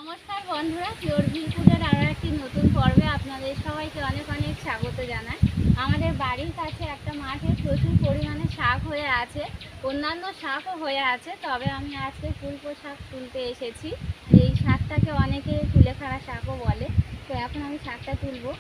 নমস্কার বন্ধুরা, পিওর ভিলফুডের আরও একটি নতুন পর্বে আপনাদের সবাইকে অনেক অনেক স্বাগত জানাই। আমাদের বাড়ির কাছে একটা মাঠে প্রচুর পরিমাণে শাক হয়ে আছে, অন্যান্য শাকও হয়ে আছে, তবে আমি আজকে ফুলকো শাক তুলতে এসেছি। এই শাকটাকে অনেকে কুলেখাড়া শাকও বলে। তো এখন আমি শাকটা তুলবো।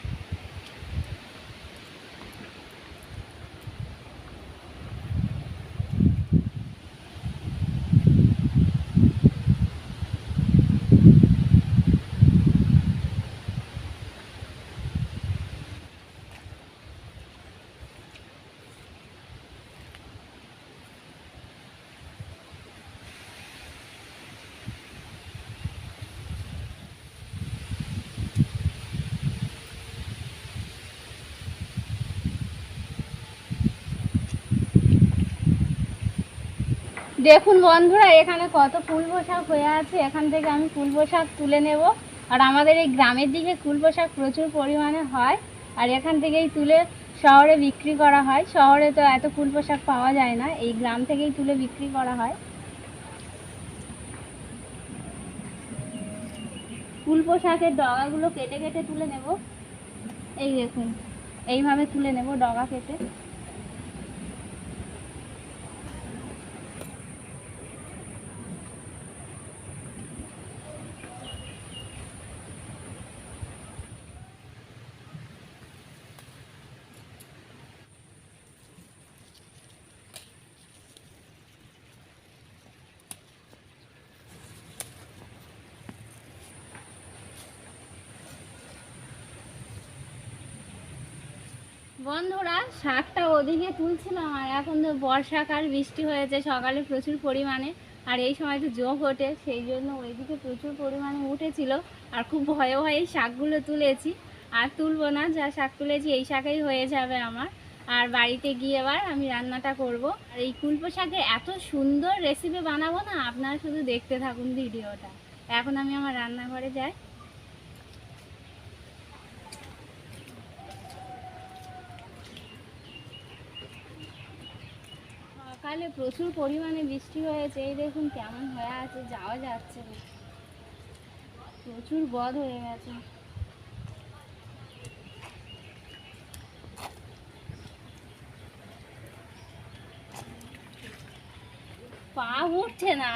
দেখুন বন্ধুরা, এখানে কত কুলবো শাক হয়ে আছে। এখান থেকে আমি কুলবো শাক তুলে নেব। আর আমাদের এই গ্রামের দিকে কুলবো শাক প্রচুর পরিমাণে হয়, আর এখান থেকেই তুলে শহরে বিক্রি করা হয়। শহরে তো এত কুলবো শাক পাওয়া যায় না, এই গ্রাম থেকেই তুলে বিক্রি করা হয়। কুলবো শাকের ডগাগুলো কেটে কেটে তুলে নেব। এই দেখুন, এইভাবে তুলে নেব ডগা কেটে। বন্ধুরা, শাকটা ওদিকে তুলছিলাম, আর এখন তো বর্ষাকাল, বৃষ্টি হয়েছে সকালে প্রচুর পরিমাণে, আর এই সময় তো জোক ওঠে, সেই জন্য ওইদিকে প্রচুর পরিমাণে উঠেছিল। আর খুব ভয়ে ভয়ে শাকগুলো তুলেছি, আর তুলবো না। যা শাক তুলেছি এই শাকেই হয়ে যাবে আমার। আর বাড়িতে গিয়ে এবার আমি রান্নাটা করব। আর এই কুলপো শাকে এত সুন্দর রেসিপি বানাবো না, আপনারা শুধু দেখতে থাকুন ভিডিওটা। এখন আমি আমার রান্নাঘরে যাই। সকালে প্রচুর পরিমাণে বৃষ্টি হয়েছে, এই দেখুন কেমন হয়ে আছে, যাওয়া যাচ্ছে না, প্রচুর বদ হয়ে গেছে। পা উঠছে না।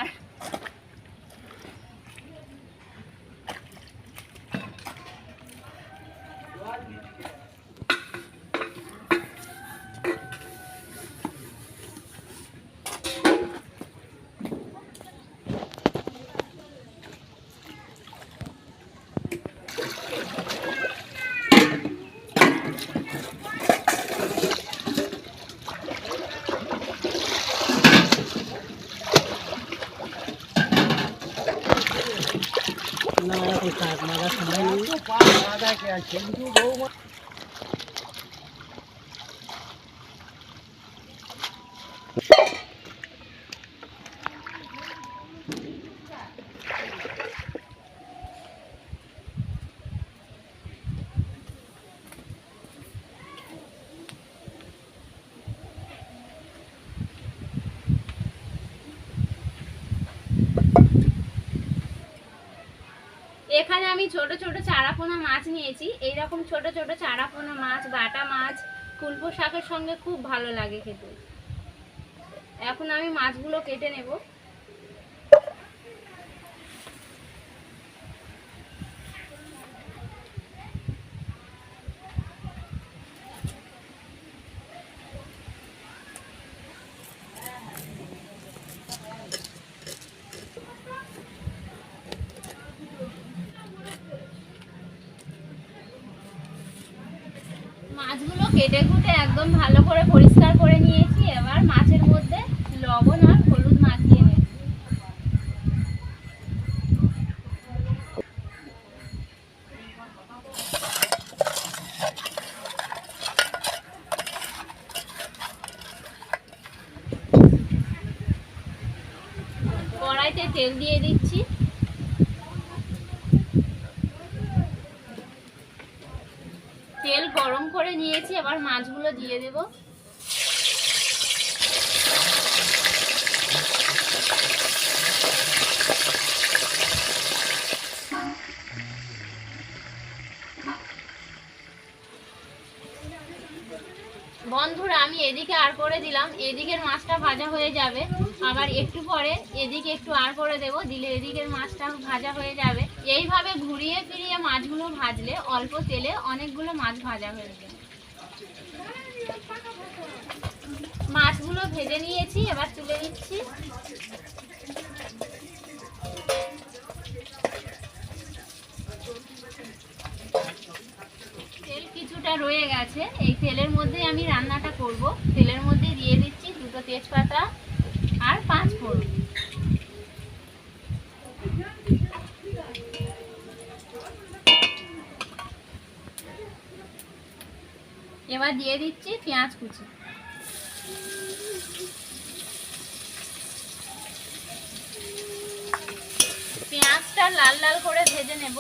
এখানে আমি ছোট ছোট চারাপোনা মাছ নিয়েছি। এইরকম ছোট ছোট চারাপোনা মাছ, বাটা মাছ কুলপো শাকের সঙ্গে খুব ভালো লাগে খেতে। এখন আমি মাছগুলো কেটে নেব। মাছগুলো কেটে কুটে একদম ভালো করে পরিষ্কার করে নিয়েছি। এবার মাছের মধ্যে লবণ আর হলুদ মাখিয়ে নেব। কড়াইতে তেল দিয়ে দিচ্ছি। তেল গরম করে নিয়েছি, এবার মাছগুলো দিয়ে দেব। বন্ধুরা আমি এদিকে আর করে দিলাম, এদিকের মাছটা ভাজা হয়ে যাবে, আবার একটু পরে এদিকে একটু আর করে দেব, দিলে এদিকের মাছটা ভাজা হয়ে যাবে। এইভাবে ঘুরিয়ে ফিরিয়ে মাছগুলো ভাজলে অল্প তেলে অনেকগুলো মাছ ভাজা হয়ে যাবে। মাছগুলো ভেজে নিয়েছি, এবার তুলে নিচ্ছি। তেল কিছুটা রয়ে গেছে, এই তেলের মধ্যে আমি রান্নাটা করব। তেলের মধ্যে দিয়ে দিচ্ছি 2টো তেজপাতা আর 5 ফোড়ন। এবার দিয়ে দিচ্ছি পেঁয়াজ কুচি। পেঁয়াজটা লাল লাল করে ভেজে নেব।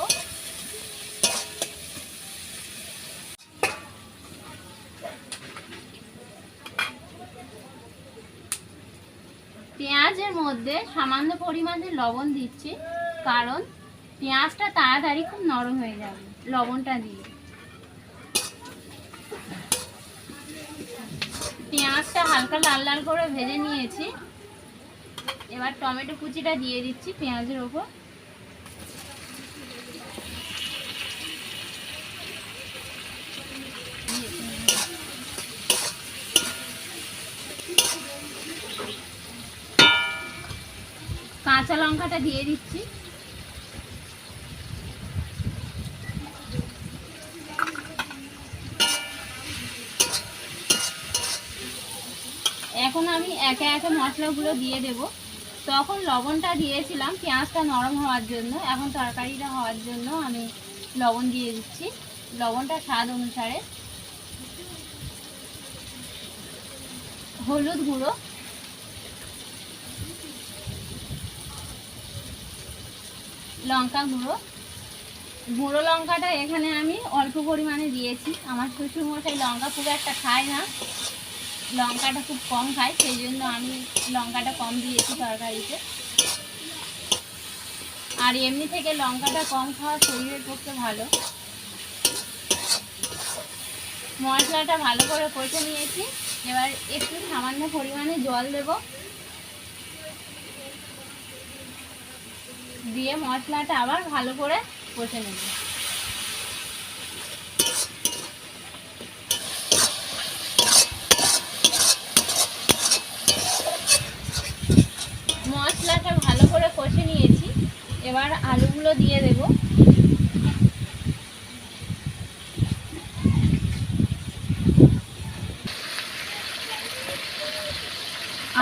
পেঁয়াজের মধ্যে সামান্য পরিমাণে লবণ দিচ্ছি, কারণ পেঁয়াজটা তাড়াতাড়ি খুব নরম হয়ে যাবে লবণটা দিয়ে। পেঁয়াজটা হালকা লাল লাল করে ভেজে নিয়েছি, এবার টমেটো কুচিটা দিয়ে দিচ্ছি পেঁয়াজের ওপর। কাঁচা লঙ্কাটা দিয়ে দিচ্ছি। এখন আমি একে একে মশলাগুলো দিয়ে দেব। তখন লবণটা দিয়েছিলাম পেঁয়াজটা নরম হওয়ার জন্য, এখন তরকারিটা হওয়ার জন্য আমি লবণ দিয়ে দিচ্ছি। লবণটা স্বাদ অনুসারে। হলুদ গুঁড়ো, লঙ্কা গুঁড়ো। গুঁড়ো লঙ্কাটা এখানে আমি অল্প পরিমাণে দিয়েছি, আমার শ্বশুরমশাই লঙ্কা খুব একটা খায় না, লঙ্কাটা খুব কম খায়, সেই জন্য আমি লঙ্কাটা কম দিয়েছি তরকারিতে। আর এমনি থেকে লঙ্কাটা কম খাওয়া শরীরের পক্ষে ভালো। মশলাটা ভালো করে কষে নিয়েছি, এবার একটু সামান্য পরিমাণে জল দেব, দিয়ে মশলাটা আবার ভালো করে কষে নেব। মশলাটা ভালো করে কষে নিয়েছি, এবার আলুগুলো দিয়ে দেব।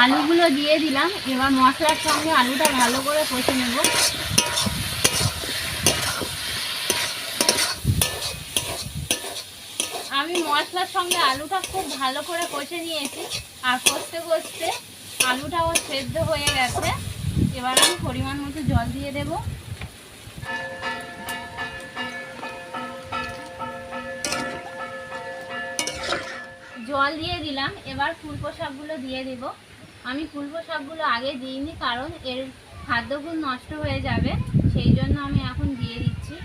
আলুগুলো দিয়ে দিলাম, এবার মশলার সঙ্গে আলুটা ভালো করে কষে নেব। আমি মশলার সঙ্গে আলুটা খুব ভালো করে কষে নিয়েছি, আর কষতে কষতে আলুটাও সেদ্ধ হয়ে গেছে। এবার আমি পরিমাণ মতো জল দিয়ে দেব। জল দিয়ে দিলাম, এবার ফুলকো শাকগুলো দিয়ে দেব। আমি ফুলকো শাকগুলো আগে দিইনি, কারণ এর খাদ্যগুণ নষ্ট হয়ে যাবে, সেই জন্য আমি এখন দিয়ে দিচ্ছি।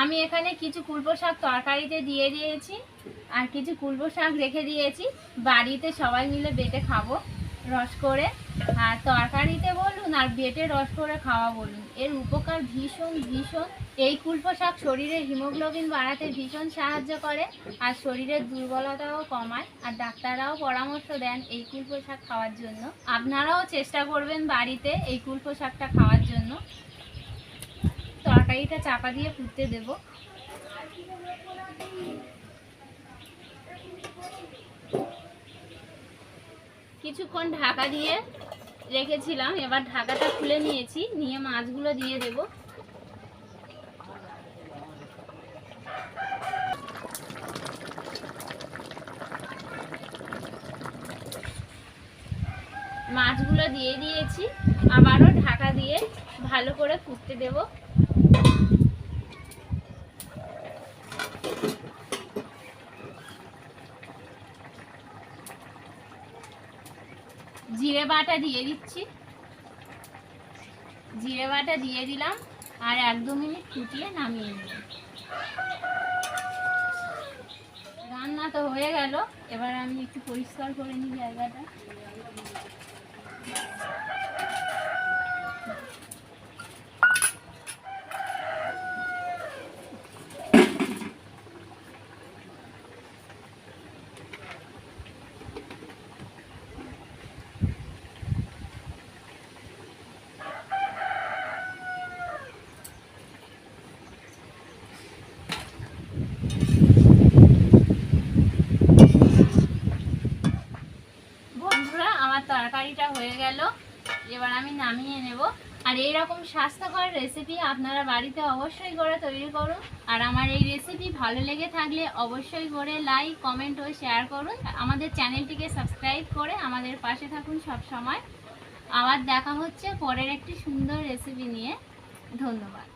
আমি এখানে কিছু কুলপো শাক তরকারিতে দিয়ে দিয়েছি, আর কিছু কুলপো শাক রেখে দিয়েছি, বাড়িতে সবাই মিলে বেটে খাবো রস করে। আর তরকারিতে বলুন আর বেটে রস করে খাওয়া বলুন, এর উপকার ভীষণ ভীষণ। এই কুলপো শাক শরীরের হিমোগ্লোবিন বাড়াতে ভীষণ সাহায্য করে, আর শরীরের দুর্বলতাও কমায়, আর ডাক্তাররাও পরামর্শ দেন এই কুলপো শাক খাওয়ার জন্য। আপনারাও চেষ্টা করবেন বাড়িতে এই কুলপো শাকটা খাওয়ার জন্য। তরকারিটা চাপা দিয়ে ফুটতে দেব। কিছুক্ষণ ঢাকা দিয়ে রেখেছিলাম, এবার ঢাকাটা খুলে নিয়েছি, নিয়ে মাছগুলো দিয়ে দেব। মাছগুলো দিয়ে দিয়েছি, আবারও ঢাকা দিয়ে ভালো করে ফুটতে দেব। জিরে বাটা দিয়ে দিচ্ছি, জিরে বাটা দিয়ে দিলাম আর 1-2 মিনিট ফুটিয়ে নামিয়ে নেব। রান্না তো হয়ে গেল, এবার আমি একটু পরিষ্কার করে নিই জায়গাটা। বন্ধুরা, আমার তরকারিটা হয়ে গেল, এবার আমি নামিয়ে নেব। আর এইরকম স্বাস্থ্যকর রেসিপি আপনারা বাড়িতে অবশ্যই করে তৈরি করুন। আর আমার এই রেসিপি ভালো লেগে থাকলে অবশ্যই করে লাইক, কমেন্ট ও শেয়ার করুন। আমাদের চ্যানেলটিকে সাবস্ক্রাইব করে আমাদের পাশে থাকুন সব সময়। আবার দেখা হচ্ছে পরের একটি সুন্দর রেসিপি নিয়ে। ধন্যবাদ।